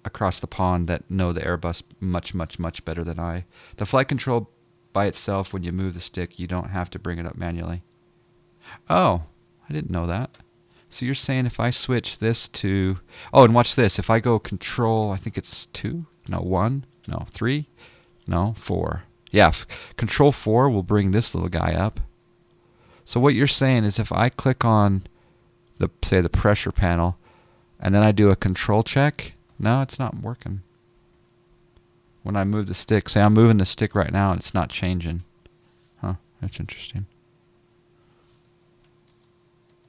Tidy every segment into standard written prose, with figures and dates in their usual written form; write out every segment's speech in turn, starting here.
across the pond that know the Airbus much better than I. The flight control by itself, when you move the stick, you don't have to bring it up manually. Oh, I didn't know that. So you're saying if I switch this to... Oh, and watch this. If I go control, I think it's 2? No, 1? No, 3? No, 4. Yeah, control 4 will bring this little guy up. So what you're saying is if I click on, say, the pressure panel, and then I do a control check, no, it's not working. When I move the stick, say I'm moving the stick right now and it's not changing. Huh, that's interesting.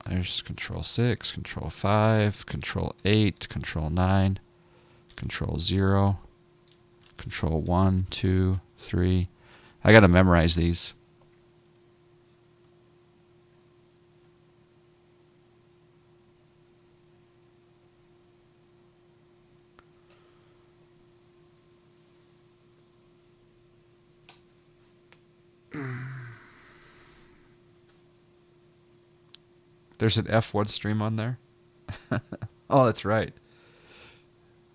There's control 6, control 5, control 8, control 9, control 0, control 1, 2, 3. I gotta memorize these. There's an F1 stream on there? Oh, that's right.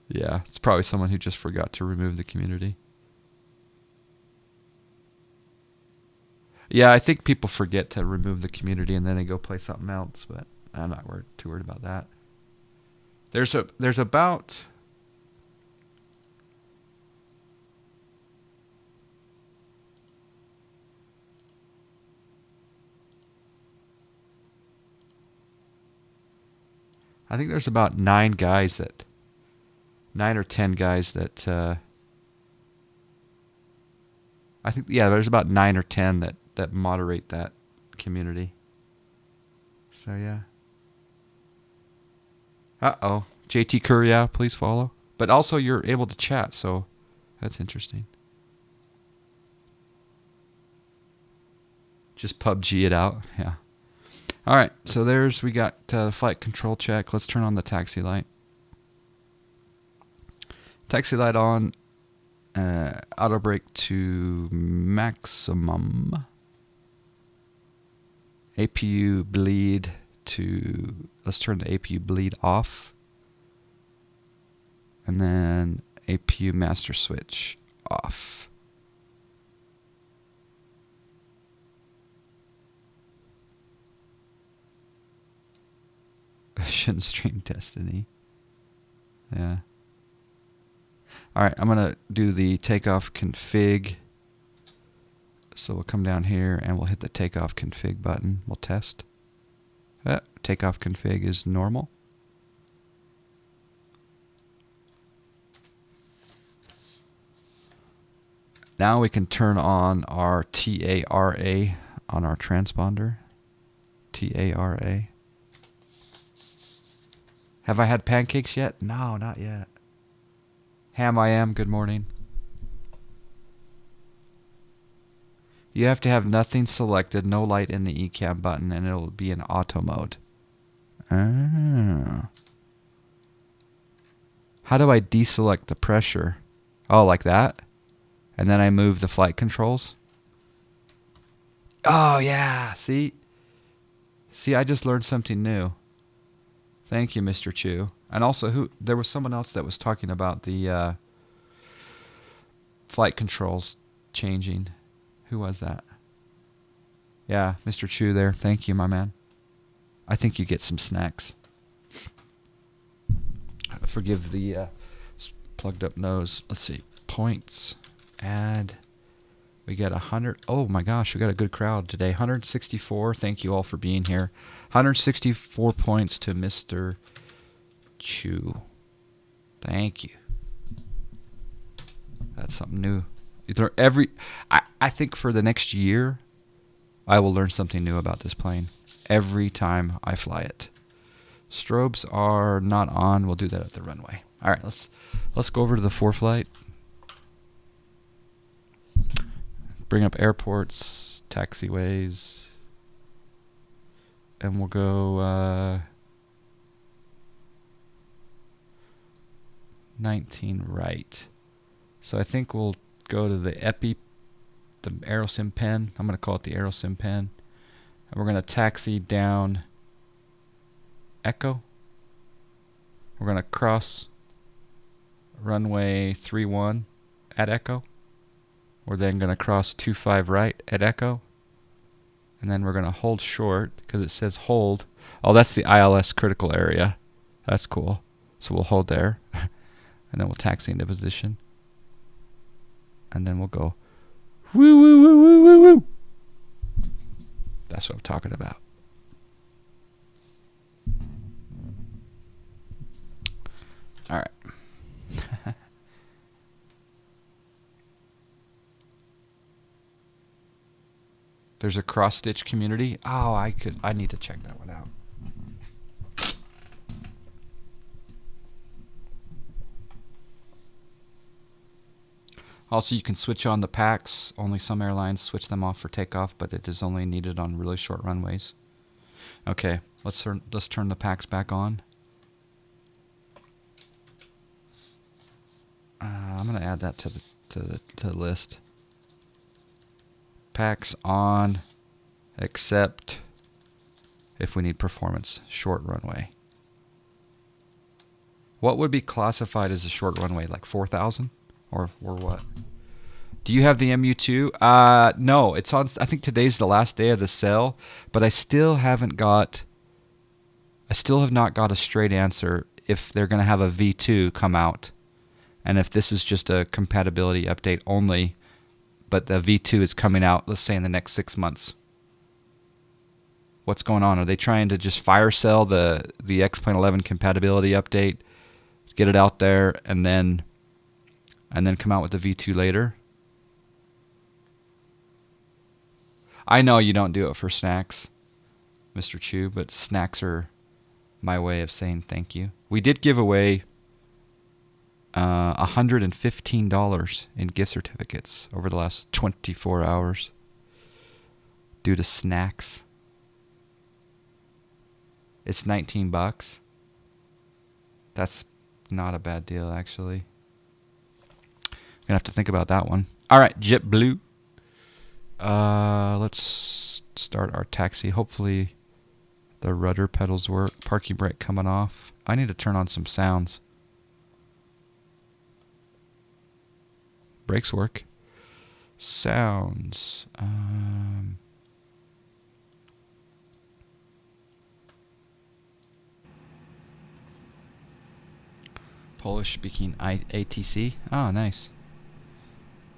Yeah, it's probably someone who just forgot to remove the community. Yeah, I think people forget to remove the community and then they go play something else, but I'm not too worried about that. There's about... I think there's about 9 guys that... 9 or 10 guys that... I think, yeah, there's about 9 or 10 that moderate that community. So, yeah. Uh-oh. JT Kuria, please follow. But also you're able to chat, so that's interesting. Just PUBG it out. Yeah. All right, so we got flight control check. Let's turn on the taxi light. Taxi light on. Auto brake to maximum. APU bleed to... Let's turn the APU bleed off. And then APU master switch off. I shouldn't stream Destiny. Yeah. Alright, I'm going to do the takeoff config. So we'll come down here and we'll hit the takeoff config button. We'll test. Takeoff config is normal. Now we can turn on our TARA on our transponder. TARA. Have I had pancakes yet? No, not yet. Ham I am, good morning. You have to have nothing selected, no light in the ECAM button, and it'll be in auto mode. Oh. How do I deselect the pressure? Oh, like that? And then I move the flight controls? Oh, yeah. See? See, I just learned something new. Thank you, Mr. Chu. And also, there was someone else that was talking about the flight controls changing. Who was that? Yeah, Mr. Chu there. Thank you, my man. I think you get some snacks. Forgive the plugged up nose. Let's see. Points. Add. We got 100. Oh my gosh, we got a good crowd today. 164. Thank you all for being here. 164 points to Mr. Chu. Thank you. That's something new. I think for the next year, I will learn something new about this plane every time I fly it. Strobes are not on. We'll do that at the runway. All right, let's go over to the FlightFactor. Bring up airports, taxiways, and we'll go 19 right. So I think we'll go to the AeroSim pen. I'm going to call it the AeroSim pen. And we're going to taxi down Echo. We're going to cross runway 31 at Echo. We're then going to cross 25 right at Echo. And then we're going to hold short because it says hold. Oh, that's the ILS critical area. That's cool. So we'll hold there. And then we'll taxi into position. And then we'll go woo, woo, woo, woo, woo, woo. That's what I'm talking about. All right. There's a cross-stitch community. Oh, I need to check that one out. Also, you can switch on the packs. Only some airlines switch them off for takeoff, but it is only needed on really short runways. Okay, let's turn the packs back on. I'm gonna add that to the list. Packs on, except if we need performance short runway. What would be classified as a short runway, like 4,000? Or what? Do you have the MU2? No, it's on. I think today's the last day of the sale, but I still have not got a straight answer if they're going to have a V2 come out, and if this is just a compatibility update only, but the V2 is coming out, let's say in the next 6 months. What's going on? Are they trying to just fire sell the X-Plane 11 compatibility update, get it out there, and then come out with the V2 later? I know you don't do it for snacks, Mr. Chu, but snacks are my way of saying thank you. We did give away $115 in gift certificates over the last 24 hours due to snacks. It's $19. That's not a bad deal, actually. Gonna have to think about that one. All right, JetBlue. Let's start our taxi. Hopefully the rudder pedals work. Parking brake coming off. I need to turn on some sounds. Brakes work. Sounds. Polish speaking ATC. Oh, nice.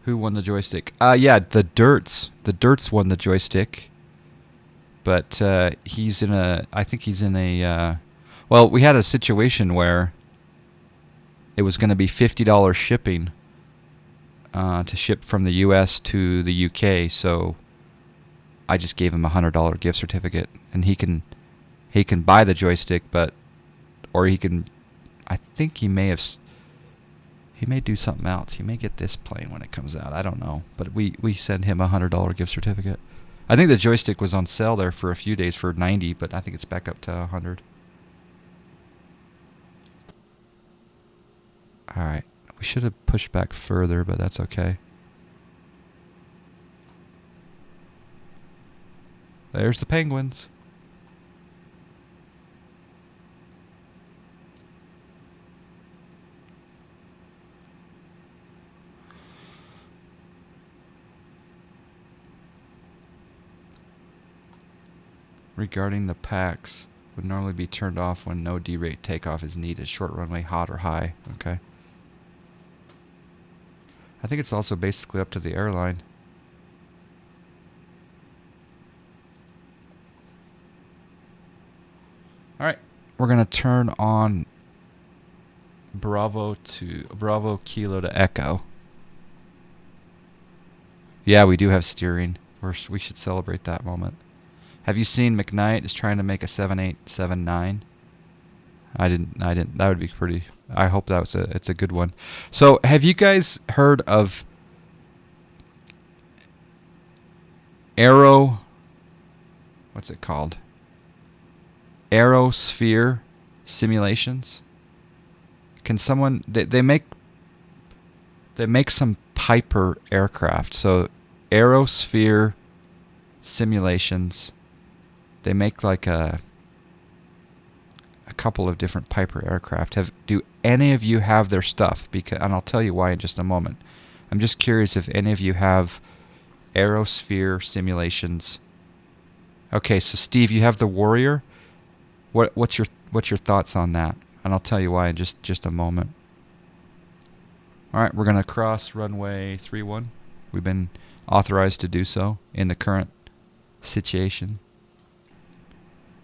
Who won the joystick? Yeah, the Dirts. The Dirts won the joystick. But he's in a... I think he's in a... well, we had a situation where it was going to be $50 shipping to ship from the U.S. to the UK. So I just gave him a $100 gift certificate, and he can buy the joystick, or he can... I think he may do something else. He may get this plane when it comes out. I don't know. But we send him a $100 gift certificate. I think the joystick was on sale there for a few days for $90, but I think it's back up to $100. All right. We should have pushed back further, but that's okay. There's the penguins. Regarding the packs, would normally be turned off when no derate takeoff is needed. Short runway, hot or high. Okay. I think it's also basically up to the airline. All right, we're gonna turn on Bravo Kilo to Echo. Yeah, we do have steering. We should celebrate that moment. Have you seen McKnight is trying to make a 7879? I didn't. That would be pretty. I hope it's a good one. So, have you guys heard of what's it called? Aerosphere simulations? Can someone they make some Piper aircraft. So, Aerosphere simulations. They make like a a couple of different Piper aircraft. Do any of you have their stuff? And I'll tell you why in just a moment. I'm just curious if any of you have Aerosphere simulations. Okay, so Steve, you have the Warrior. What's your thoughts on that? And I'll tell you why in just a moment. All right, we're gonna cross runway 31. We've been authorized to do so in the current situation.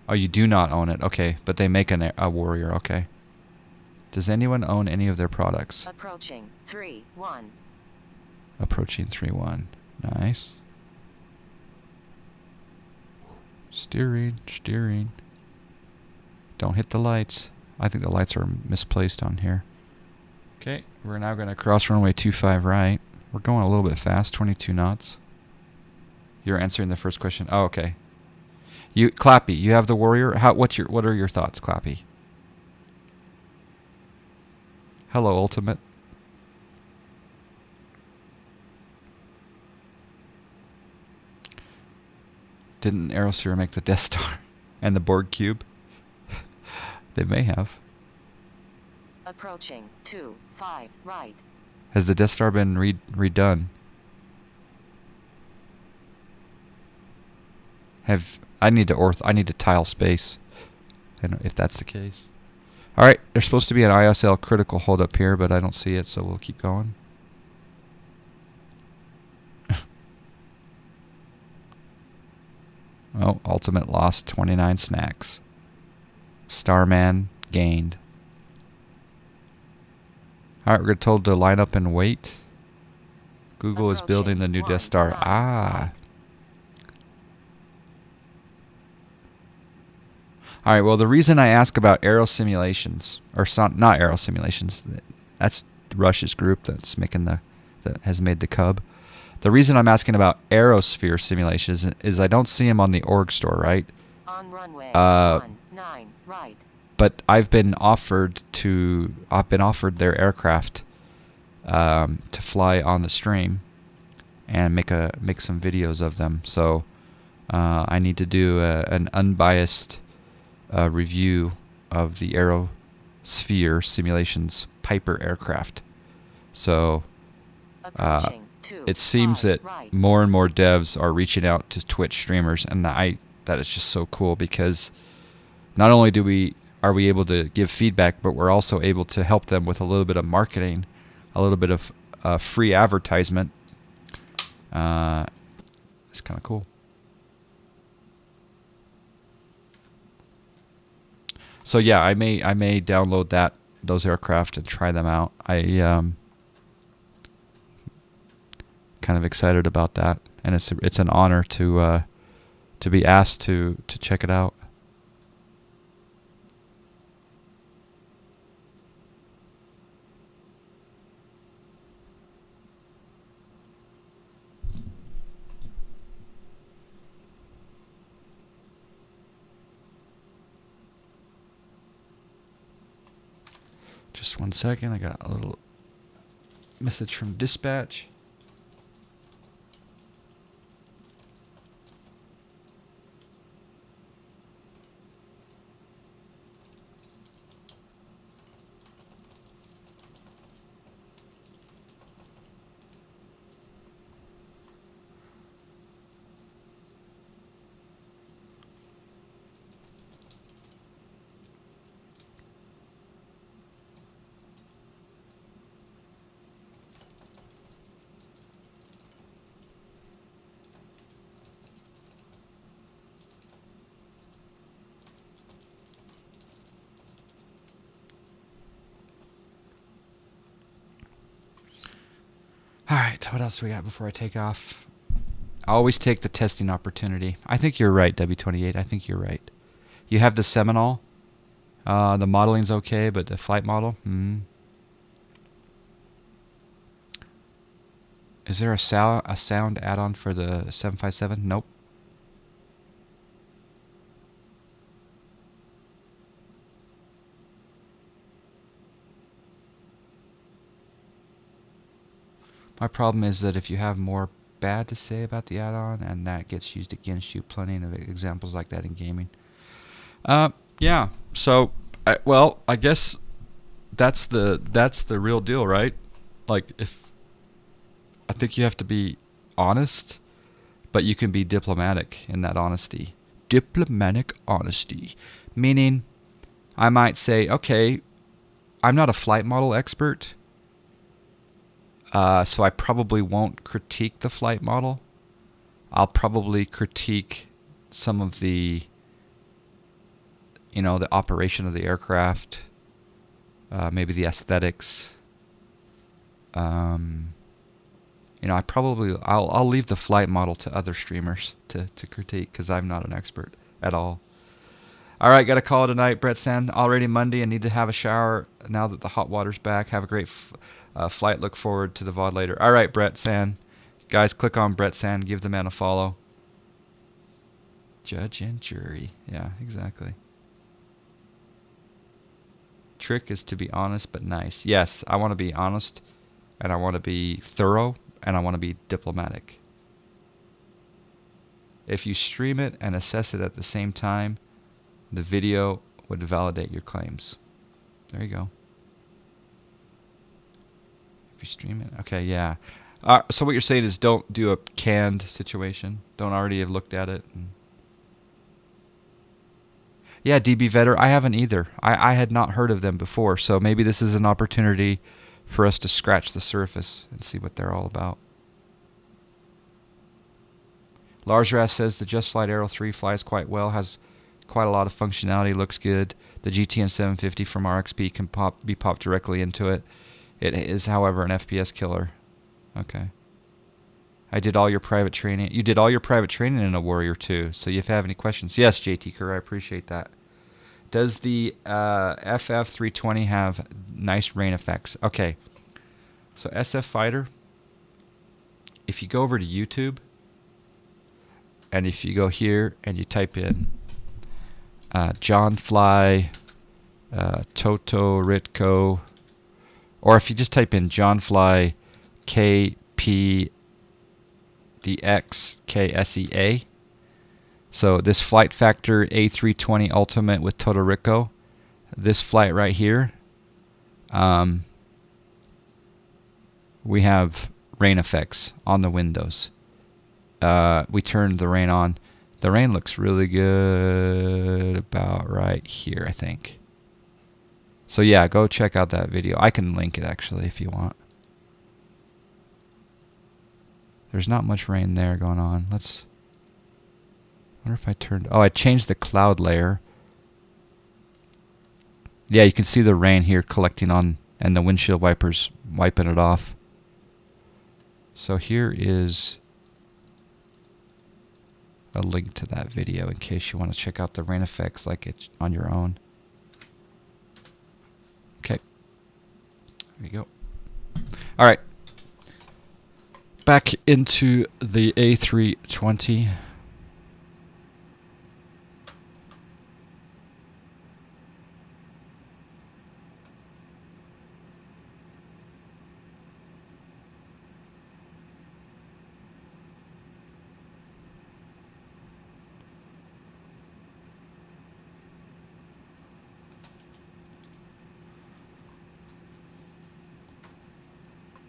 Oh, you do not own it. Okay, but they make a Warrior. Okay. Does anyone own any of their products? Approaching 3-1. Approaching 3-1. Nice. Steering. Don't hit the lights. I think the lights are misplaced on here. Okay, we're now going to cross runway 25 right. We're going a little bit fast, 22 knots. You're answering the first question. Oh, okay. Clappy, you have the Warrior. What are your thoughts, Clappy? Hello, Ultimate. Didn't Aerosphere make the Death Star and the Borg Cube? They may have. Approaching 2-5 right. Has the Death Star been redone? I need to tile space. And if that's the case. All right, there's supposed to be an ISL critical hold up here, but I don't see it, so we'll keep going. Oh, Ultimate lost 29 snacks. Starman gained. All right, we're told to line up and wait. Google is building the new Death Star. Ah. All right, well, the reason I ask about aero simulations, or not aero simulations, that's Rush's group that's making that has made the Cub. The reason I'm asking about Aerosphere simulations is I don't see them on the org store, right? On runway 19 right. But I've been offered their aircraft to fly on the stream and make some videos of them. So I need to do an unbiased review of the Aerosphere simulations Piper aircraft. So it seems that more and more devs are reaching out to Twitch streamers, and that is just so cool because not only are we able to give feedback, but we're also able to help them with a little bit of marketing, a little bit of free advertisement. It's kind of cool. So yeah, I may download those aircraft and try them out. I kind of excited about that, and it's an honor to be asked to check it out. Just 1 second, I got a little message from dispatch. All right, what else do we got before I take off? I always take the testing opportunity. I think you're right, W28. I think you're right. You have the Seminole. The modeling's okay, but the flight model? Is there a sound add-on for the 757? Nope. My problem is that if you have more bad to say about the add-on, and that gets used against you, plenty of examples like that in gaming. Yeah, so Well, I guess that's the real deal, right? Like, if I think you have to be honest, but you can be diplomatic in that honesty. Diplomatic honesty, meaning I might say, okay, I'm not a flight model expert, so I probably won't critique the flight model. I'll probably critique some of the, the operation of the aircraft, maybe the aesthetics. I'll leave the flight model to other streamers to critique because I'm not an expert at all. All right, got to call it a night. Brett Sand, already Monday. I need to have a shower now that the hot water's back. Have a great flight. Look forward to the VOD later. All right, Brett Sand. Guys, click on Brett Sand. Give the man a follow. Judge and jury. Yeah, exactly. Trick is to be honest but nice. Yes, I want to be honest, and I want to be thorough, and I want to be diplomatic. If you stream it and assess it at the same time, the video would validate your claims. There you go. If you stream it. Okay, yeah. So what you're saying is don't do a canned situation. Don't already have looked at it. Yeah, DB Vetter, I haven't either. I had not heard of them before, so maybe this is an opportunity for us to scratch the surface and see what they're all about. Lars Rass says the Just Flight Aero 3 flies quite well, has quite a lot of functionality, looks good. The GTN 750 from RXP can be popped directly into it. It is, however, an FPS killer. Okay. I did all your private training. You did all your private training in a Warrior too. So if you have any questions, yes, JT Kerr, I appreciate that. Does the FF320 have nice rain effects? Okay. So SF Fighter, if you go over to YouTube, and if you go here and you type in John Fly, Toto Ritko, or if you just type in John Fly KPDX KSEA, so this FlightFactor A320 Ultimate with Toto Ritko, this flight right here, we have rain effects on the windows. We turned the rain on. The rain looks really good about right here, I think. So yeah, go check out that video. I can link it actually if you want. There's not much rain there going on. I wonder if I turned... Oh, I changed the cloud layer. Yeah, you can see the rain here collecting on, and the windshield wipers wiping it off. So here is a link to that video in case you want to check out the rain effects like it on your own. Okay. There you go. All right. Back into the A320.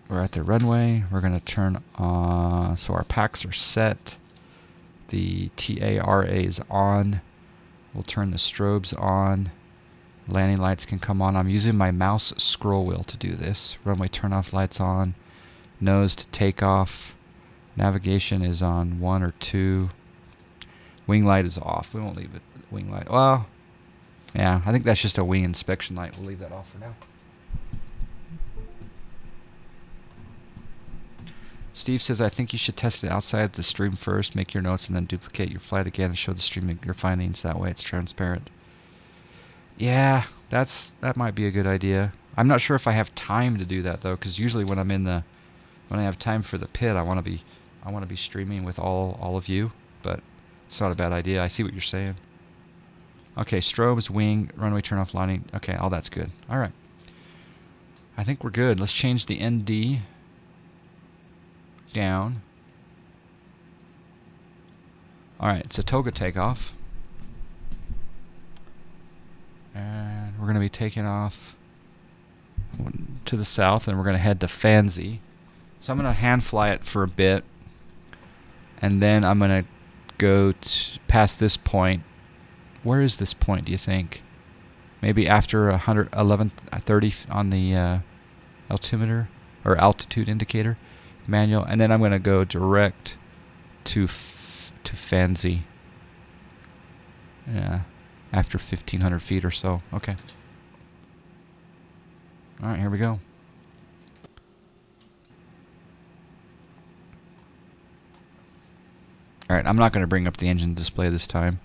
We're at the runway. We're going to turn on, so our packs are set. The TARA is on. We'll turn the strobes on. Landing lights can come on. I'm using my mouse scroll wheel to do this. Runway turn off lights on. Nose to take off. Navigation is on 1 or 2. Wing light is off. We won't leave it wing light. Well, yeah, I think that's just a wing inspection light. We'll leave that off for now. Steve says, I think you should test it outside the stream first, make your notes, and then duplicate your flight again and show the stream your findings. That way it's transparent. Yeah, that might be a good idea. I'm not sure if I have time to do that though, because usually when I have time for the pit, I want to be streaming with all of you. But it's not a bad idea. I see what you're saying. Okay, strobes, wing, runway turn off lighting. Okay, all that's good. All right. I think we're good. Let's change the ND down. All right, it's a toga takeoff. And we're going to be taking off to the south, and we're going to head to Fanzi. So I'm going to hand fly it for a bit, and then I'm going to go past this point. Where is this point, do you think? Maybe after 1130 on the altimeter or altitude indicator manual, and then I'm going to go direct to Fanzi. Yeah, after 1,500 feet or so. Okay. All right, here we go. All right, I'm not going to bring up the engine display this time.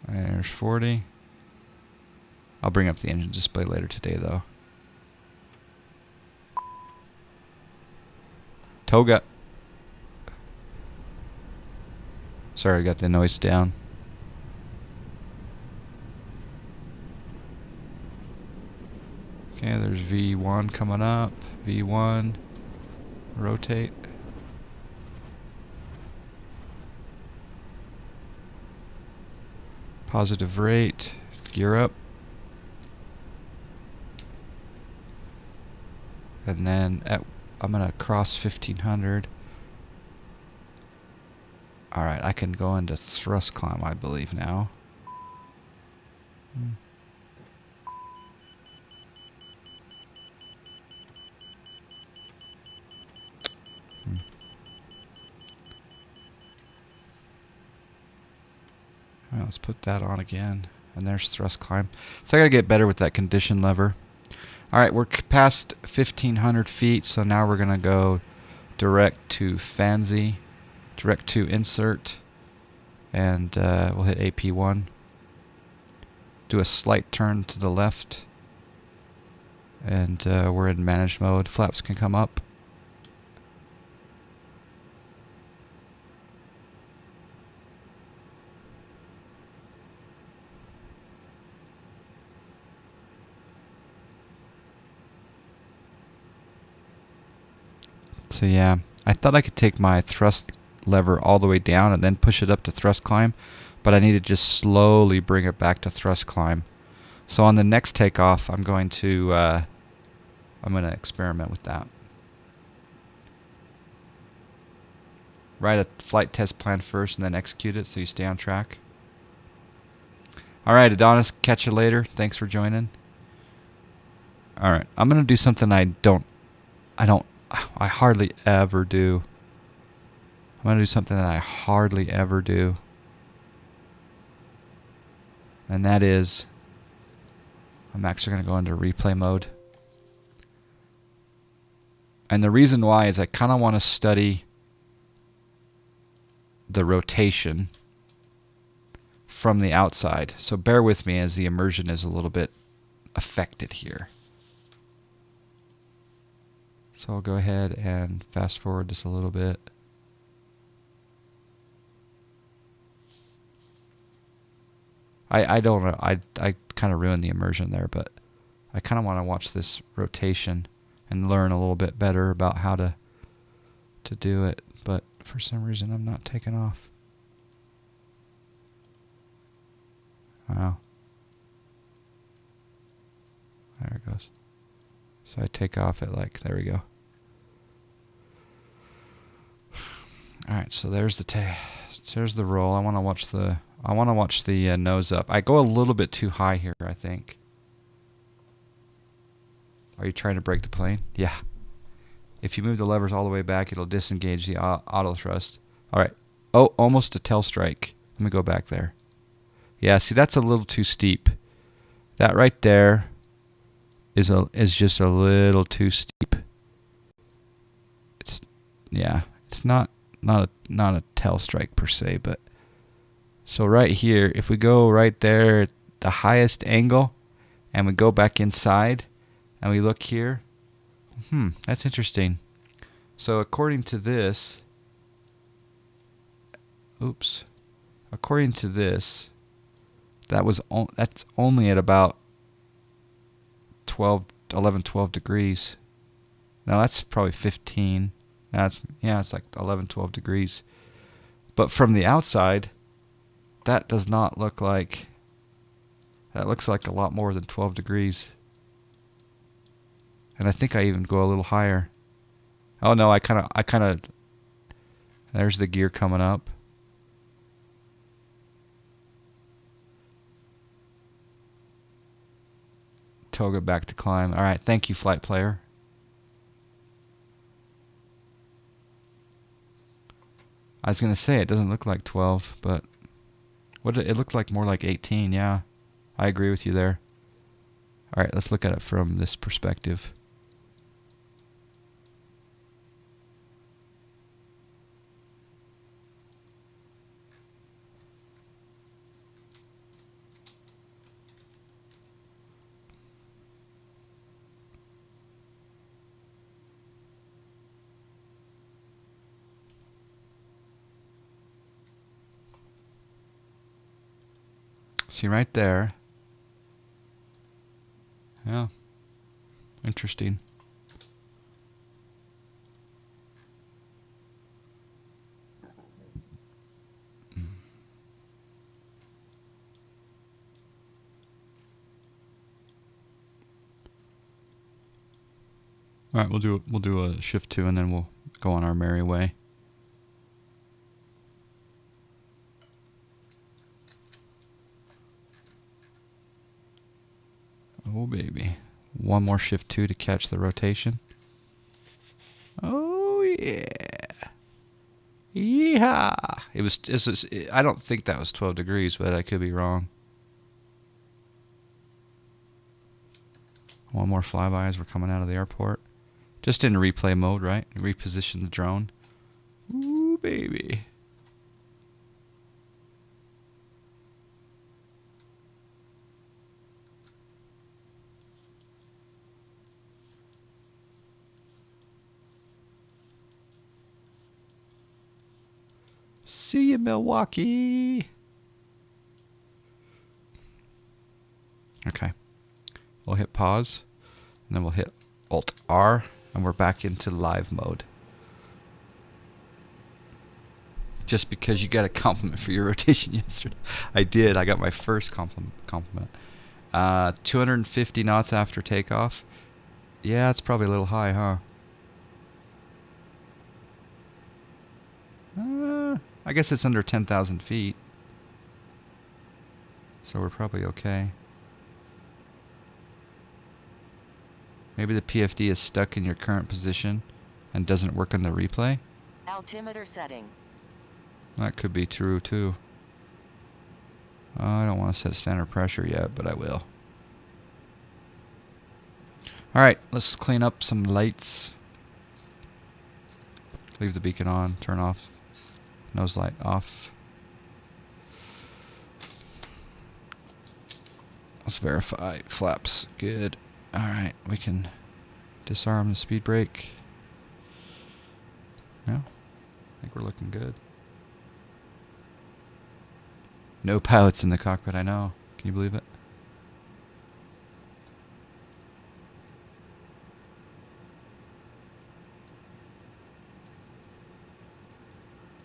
There's 40. I'll bring up the engine display later today, though. Toga. Sorry, I got the noise down. Okay, there's V1 coming up. V1. Rotate. Positive rate. Gear up. And then I'm going to cross 1,500. Alright, I can go into thrust climb, I believe, now. Well, let's put that on again. And there's thrust climb. So I gotta get better with that condition lever. Alright, we're past 1,500 feet, so now we're gonna go direct to Fanzi. Direct to insert, and we'll hit AP1. Do a slight turn to the left, and we're in managed mode. Flaps can come up. So yeah, I thought I could take my thrust lever all the way down and then push it up to thrust climb, but I need to just slowly bring it back to thrust climb. So on the next takeoff, I'm going to experiment with that. Write a flight test plan first and then execute it so you stay on track. Alright, Adonis, catch you later. Thanks for joining. Alright, I'm going to do something I hardly ever do. I'm going to do something that I hardly ever do. And that is, I'm actually going to go into replay mode. And the reason why is I kind of want to study the rotation from the outside. So bear with me as the immersion is a little bit affected here. So I'll go ahead and fast forward this a little bit. I don't know. I kind of ruined the immersion there, but I kind of want to watch this rotation and learn a little bit better about how to do it. But for some reason, I'm not taking off. Wow. There it goes. So I take off at there we go. All right, so there's the roll. I want to watch the nose up. I go a little bit too high here, I think. Are you trying to brake the plane? Yeah. If you move the levers all the way back, it'll disengage the auto thrust. All right. Oh, almost a tail strike. Let me go back there. Yeah, see, that's a little too steep. That right there is just a little too steep. It's not a tail strike per se, but so right here, if we go right there at the highest angle and we go back inside and we look here, that's interesting. So according to this, according to this, that's only at about 11, 12 degrees. Now that's probably 15. It's like 11, 12 degrees. But from the outside, That does not look like... That looks like a lot more than 12 degrees. And I think I even go a little higher. Oh no, I kind of... There's the gear coming up. Toga back to climb. Alright, thank you, flight player. I was going to say it doesn't look like 12, but... It looked like more like 18, yeah. I agree with you there. Alright, let's look at it from this perspective. See right there. Yeah. Interesting. All right, we'll do a shift 2 and then we'll go on our merry way. Oh baby. One more shift 2 to catch the rotation. Oh yeah. Yeehaw. I don't think that was 12 degrees, but I could be wrong. One more flyby as we're coming out of the airport. Just in replay mode, right? Reposition the drone. Ooh, baby. See you, Milwaukee. Okay. We'll hit pause, and then we'll hit Alt-R, and we're back into live mode. Just because you got a compliment for your rotation yesterday. I did. I got my first compliment. 250 knots after takeoff. Yeah, it's probably a little high, huh? I guess it's under 10,000 feet. So we're probably okay. Maybe the PFD is stuck in your current position and doesn't work on the replay. Altimeter setting. That could be true too. I don't want to set standard pressure yet, but I will. Alright, let's clean up some lights. Leave the beacon on, turn off. Nose light off. Let's verify. Flaps. Good. Alright, we can disarm the speed brake. Yeah, I think we're looking good. No pilots in the cockpit, I know. Can you believe it?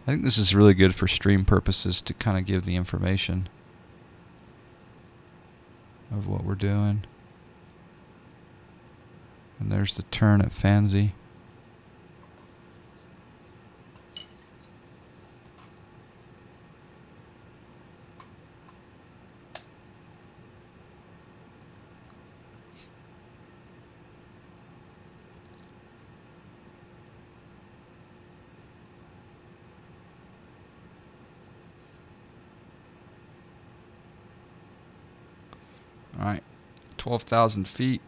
I think this is really good for stream purposes to kind of give the information of what we're doing. And there's the turn at Fancy. All right, 12,000 feet.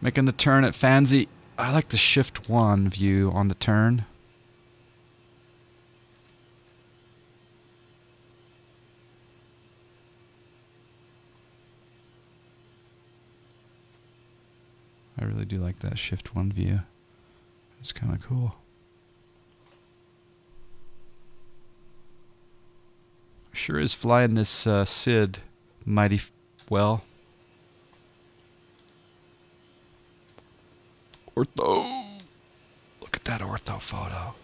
Making the turn at Fancy. I like the shift 1 view on the turn. I really do like that shift 1 view. It's kind of cool. Sure is flying this SID mighty well. Ortho. Look at that ortho photo.